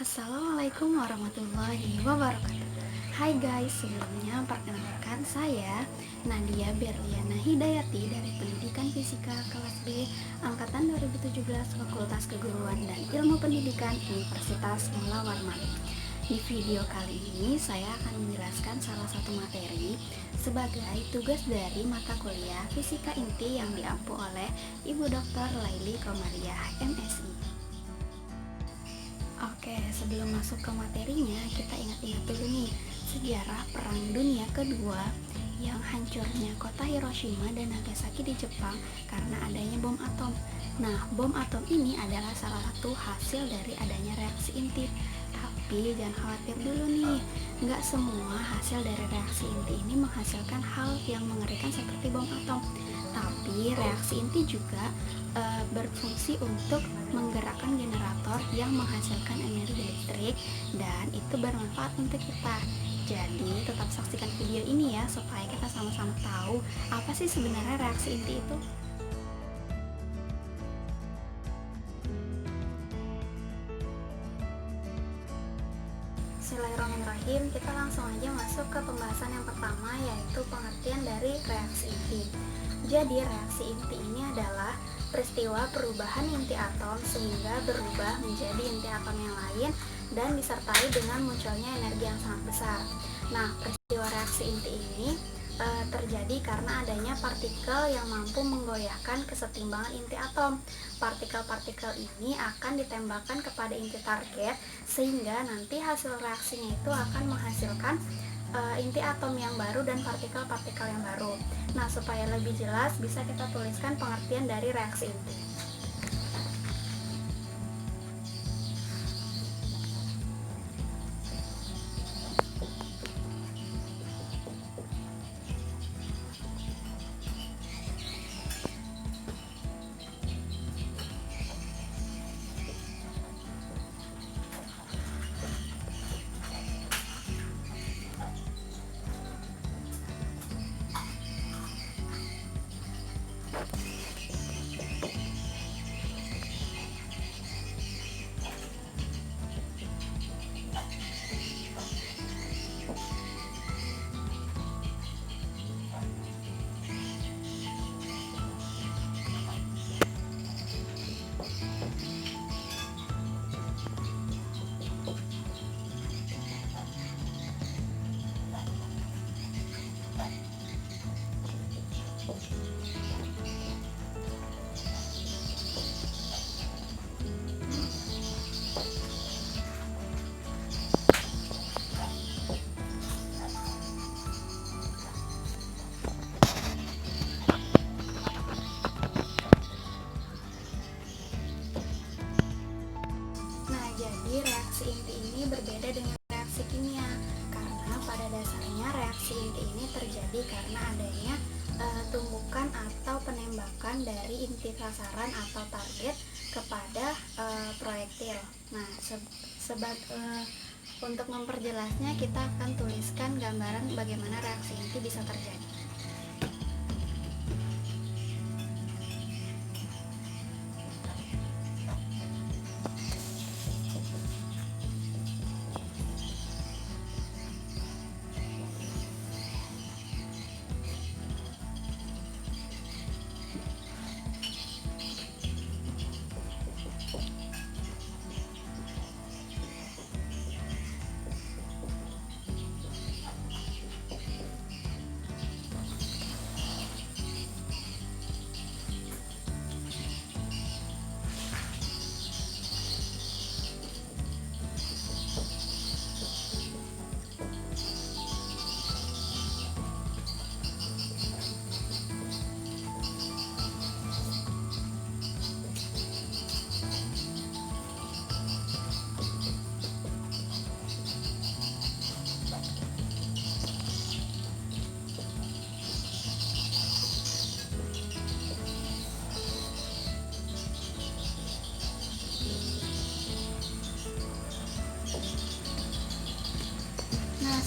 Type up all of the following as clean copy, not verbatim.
Assalamualaikum warahmatullahi wabarakatuh. Hai guys, sebelumnya perkenalkan saya Nadia Berliana Hidayati dari Pendidikan Fisika kelas B Angkatan 2017 Fakultas Keguruan dan Ilmu Pendidikan Universitas Mula Warman. Di video kali ini saya akan menjelaskan salah satu materi sebagai tugas dari mata kuliah Fisika Inti yang diampu oleh Ibu Dr. Laili Komariah, MSI. Oke, sebelum masuk ke materinya, kita ingat-ingat dulu nih sejarah Perang Dunia Kedua yang hancurnya kota Hiroshima dan Nagasaki di Jepang karena adanya bom atom. Nah, bom atom ini adalah salah satu hasil dari adanya reaksi inti. Tapi jangan khawatir dulu nih, nggak semua hasil dari reaksi inti ini menghasilkan hal yang mengerikan seperti bom atom. Tapi reaksi inti juga berfungsi untuk menggerakkan generator yang menghasilkan energi listrik dan itu bermanfaat untuk kita. Jadi tetap saksikan video ini ya supaya kita sama-sama tahu apa sih sebenarnya reaksi inti itu. Bismillahirrahmanirrahim, kita langsung aja masuk ke pembahasan yang pertama, yaitu pengertian dari reaksi inti. Jadi reaksi inti ini adalah peristiwa perubahan inti atom sehingga berubah menjadi inti atom yang lain dan disertai dengan munculnya energi yang sangat besar. Nah, peristiwa reaksi inti ini terjadi karena adanya partikel yang mampu menggoyahkan kesetimbangan inti atom. Partikel-partikel ini akan ditembakkan kepada inti target sehingga nanti hasil reaksinya itu akan menghasilkan inti atom yang baru dan partikel-partikel yang baru. Nah, supaya lebih jelas bisa kita tuliskan pengertian dari reaksi inti. Reaksi inti ini berbeda dengan reaksi kimia karena pada dasarnya reaksi inti ini terjadi karena adanya tumbukan atau penembakan dari inti sasaran atau target kepada proyektil. Nah, untuk memperjelasnya kita akan tuliskan gambaran bagaimana reaksi inti bisa terjadi.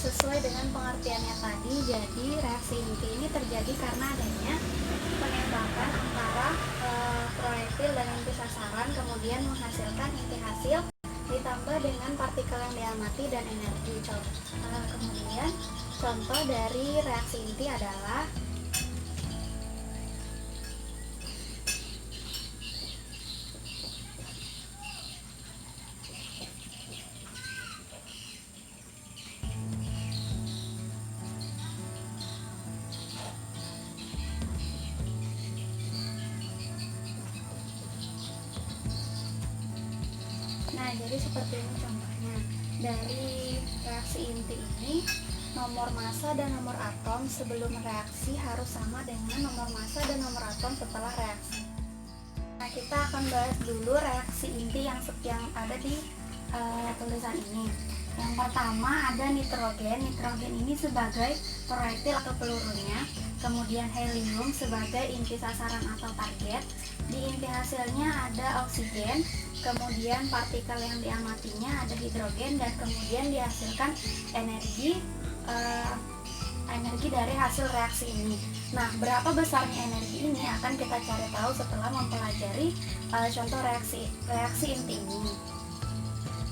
Sesuai dengan pengertiannya tadi, jadi reaksi inti ini terjadi karena adanya penembakan antara proyektil dan inti sasaran, kemudian menghasilkan inti hasil ditambah dengan partikel api dan energi. Kemudian contoh dari reaksi inti adalah Nah, jadi seperti ini contohnya. Dari reaksi inti ini, nomor massa dan nomor atom sebelum reaksi harus sama dengan nomor massa dan nomor atom setelah reaksi. Nah, kita akan bahas dulu reaksi inti yang ada di tulisan ini. Yang pertama ada nitrogen. Nitrogen ini sebagai proyektil atau pelurunya. Kemudian helium sebagai inti sasaran atau target. Di inti hasilnya ada oksigen. Kemudian partikel yang diamatinya ada hidrogen, dan kemudian dihasilkan energi dari hasil reaksi ini. Nah, berapa besarnya energi ini akan kita cari tahu setelah mempelajari contoh reaksi inti ini.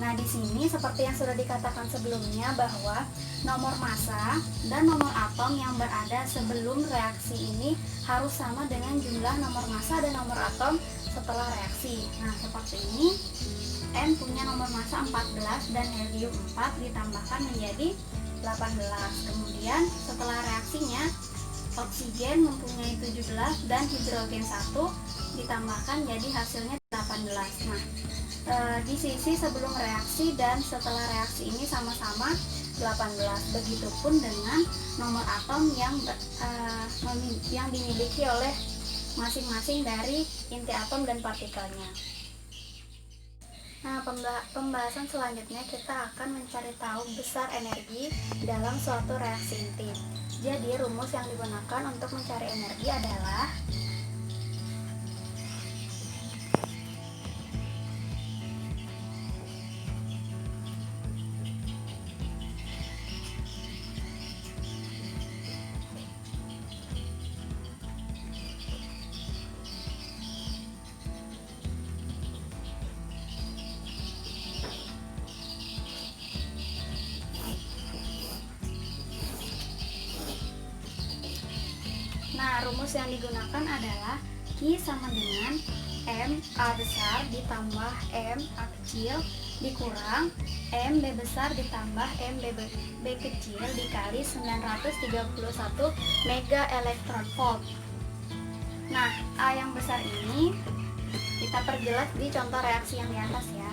Nah, di sini seperti yang sudah dikatakan sebelumnya bahwa nomor massa dan nomor atom yang berada sebelum reaksi ini harus sama dengan jumlah nomor massa dan nomor atom setelah reaksi. Nah, seperti ini. N punya nomor massa 14 dan helium 4 ditambahkan menjadi 18. Kemudian setelah reaksinya oksigen mempunyai 17 dan hidrogen 1 ditambahkan jadi hasilnya 18. Nah, di sisi sebelum reaksi dan setelah reaksi ini sama-sama 18. Begitupun dengan nomor atom yang dimiliki oleh masing-masing dari inti atom dan partikelnya. Nah, pembahasan selanjutnya kita akan mencari tahu besar energi dalam suatu reaksi inti. Jadi, rumus yang digunakan untuk mencari energi adalah rumus yang digunakan adalah Q sama dengan M A besar ditambah M A kecil dikurang M B besar ditambah M B kecil dikali 931 mega elektron volt. Nah, A yang besar ini kita perjelas di contoh reaksi yang di atas ya.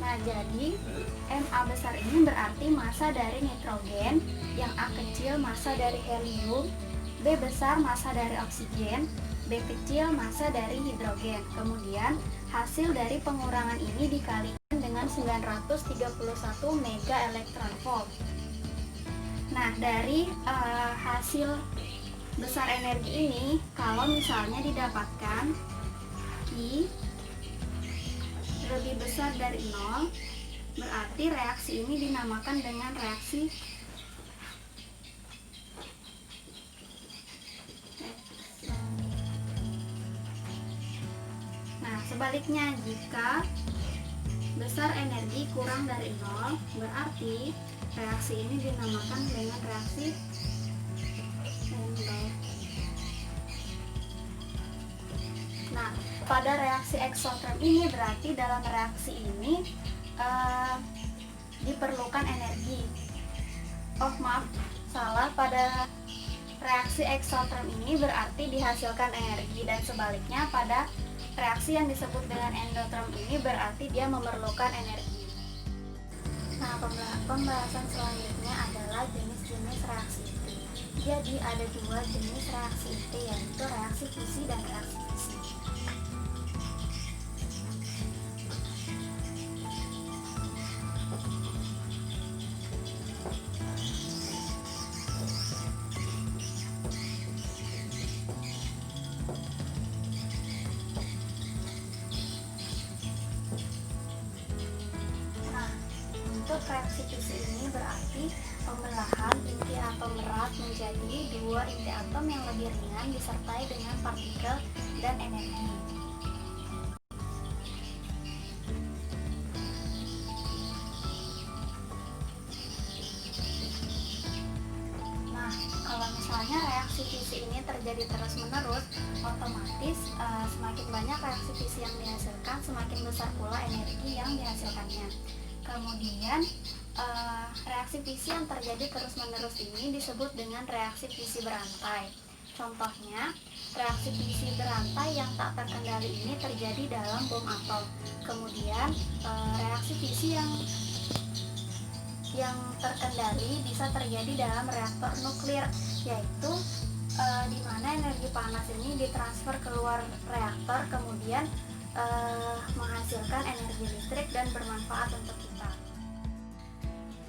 Nah, jadi Ma besar ini berarti massa dari nitrogen, yang A kecil massa dari helium, B besar massa dari oksigen, B kecil massa dari hidrogen. Kemudian hasil dari pengurangan ini dikalikan dengan 931 mega elektron volt. Nah, dari hasil besar energi ini, kalau misalnya didapatkan I lebih besar dari 0, berarti reaksi ini dinamakan dengan reaksi Nah, sebaliknya, jika besar energi kurang dari 0, berarti reaksi ini dinamakan dengan reaksi Randolph. Nah, pada reaksi eksoterm ini berarti dalam reaksi ini diperlukan energi. Oh, maaf, salah. Pada reaksi eksoterm ini berarti dihasilkan energi, dan sebaliknya pada reaksi yang disebut dengan endoterm ini berarti dia memerlukan energi. Nah, pembahasan selanjutnya adalah jenis-jenis reaksi inti. Jadi ada dua jenis reaksi inti, yaitu reaksi fusi dan reaksi fisi. Untuk reaksi fisi ini berarti pembelahan inti atom berat menjadi dua inti atom yang lebih ringan disertai dengan partikel dan energi. Nah, kalau misalnya reaksi fisi ini terjadi terus-menerus, otomatis semakin banyak reaksi fisi yang dihasilkan, semakin besar pula energi yang dihasilkannya. Kemudian reaksi fisi yang terjadi terus-menerus ini disebut dengan reaksi fisi berantai. Contohnya, reaksi fisi berantai yang tak terkendali ini terjadi dalam bom atom. Kemudian reaksi fisi yang terkendali bisa terjadi dalam reaktor nuklir, yaitu di mana energi panas ini ditransfer keluar reaktor, kemudian menghasilkan energi listrik dan bermanfaat untuk kita.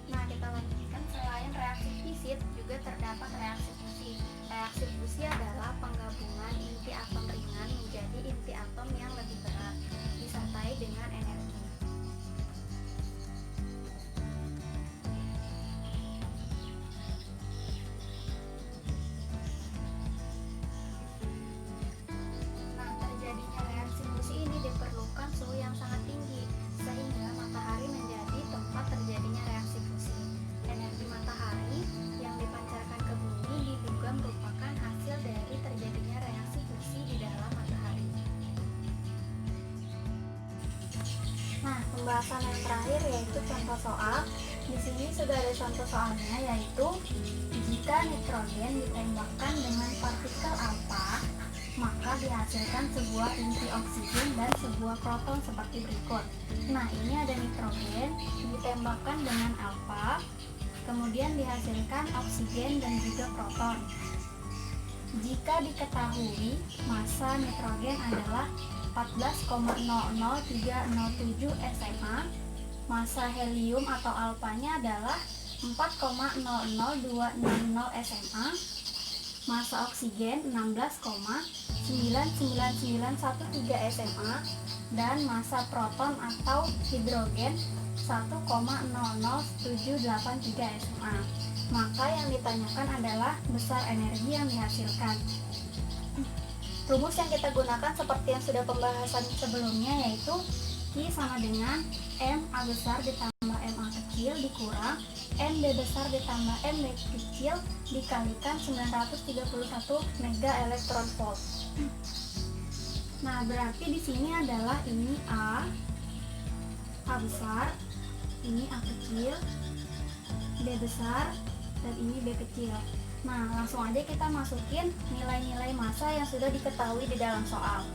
Nah, kita lanjutkan. Selain reaksi fisit, juga terdapat reaksi fusi. Reaksi fusi adalah penggabungan inti atom ringan menjadi inti atom yang lebih berat, disertai dengan energi. Nah, terjadinya reaksi fusi ini diperlukan suhu yang sangat tinggi, sehingga matahari menjadi tempat terjadinya reaksi fusi. Energi matahari yang dipancarkan ke bumi diduga merupakan hasil dari terjadinya reaksi fusi di dalam matahari. Nah, pembahasan yang terakhir yaitu contoh soal. Di sini sudah ada contoh soalnya, yaitu jika nitrogen ditembakkan dengan partikel alfa, maka dihasilkan sebuah inti oksigen dan sebuah proton seperti berikut. Nah, ini ada nitrogen ditembakkan dengan alfa, kemudian dihasilkan oksigen dan juga proton. Jika diketahui massa nitrogen adalah 14,00307 SMA, massa helium atau alfanya adalah 4,00260 SMA, massa oksigen 16,99913 SMA, dan massa proton atau hidrogen 1,00783 SMA. Maka yang ditanyakan adalah besar energi yang dihasilkan. Rumus yang kita gunakan seperti yang sudah pembahasan sebelumnya, yaitu Q sama dengan MA besar ditambah MA kecil dikurang MB besar ditambah MB kecil dikalikan 931 mega elektron volt. Nah, berarti di sini adalah ini A besar, ini A kecil, B besar, dan ini B kecil. Nah, langsung aja kita masukin nilai-nilai massa yang sudah diketahui di dalam soal.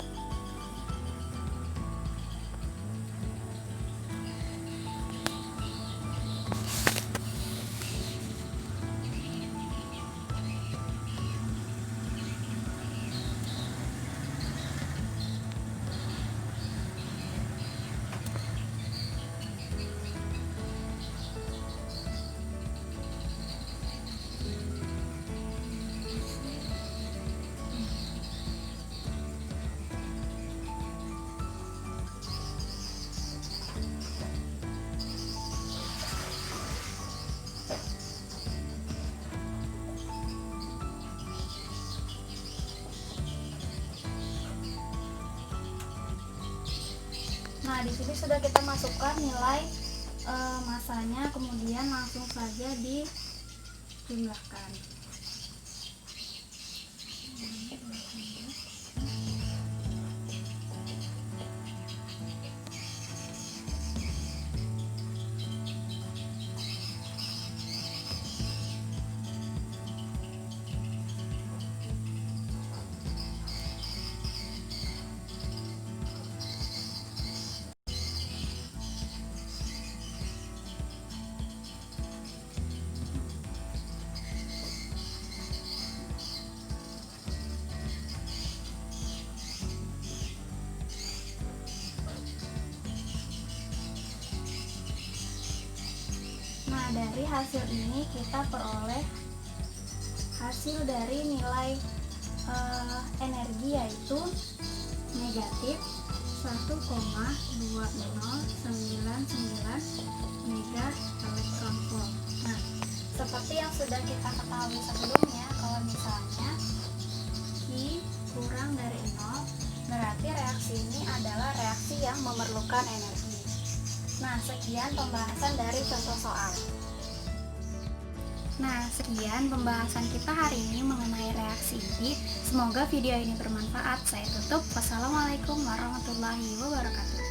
Nah, di sini sudah kita masukkan nilai massanya, kemudian langsung saja dijumlahkan. Nah, dari hasil ini kita peroleh hasil dari nilai energi, yaitu negatif 1,2099 mega elektron volt. Nah, Seperti yang sudah kita ketahui sebelumnya, kalau misalnya I kurang dari 0, berarti reaksi ini adalah reaksi yang memerlukan energi. Nah, sekian pembahasan dari contoh soal. Nah, sekian pembahasan kita hari ini mengenai reaksi I. Semoga video ini bermanfaat. Saya tutup. Wassalamualaikum warahmatullahi wabarakatuh.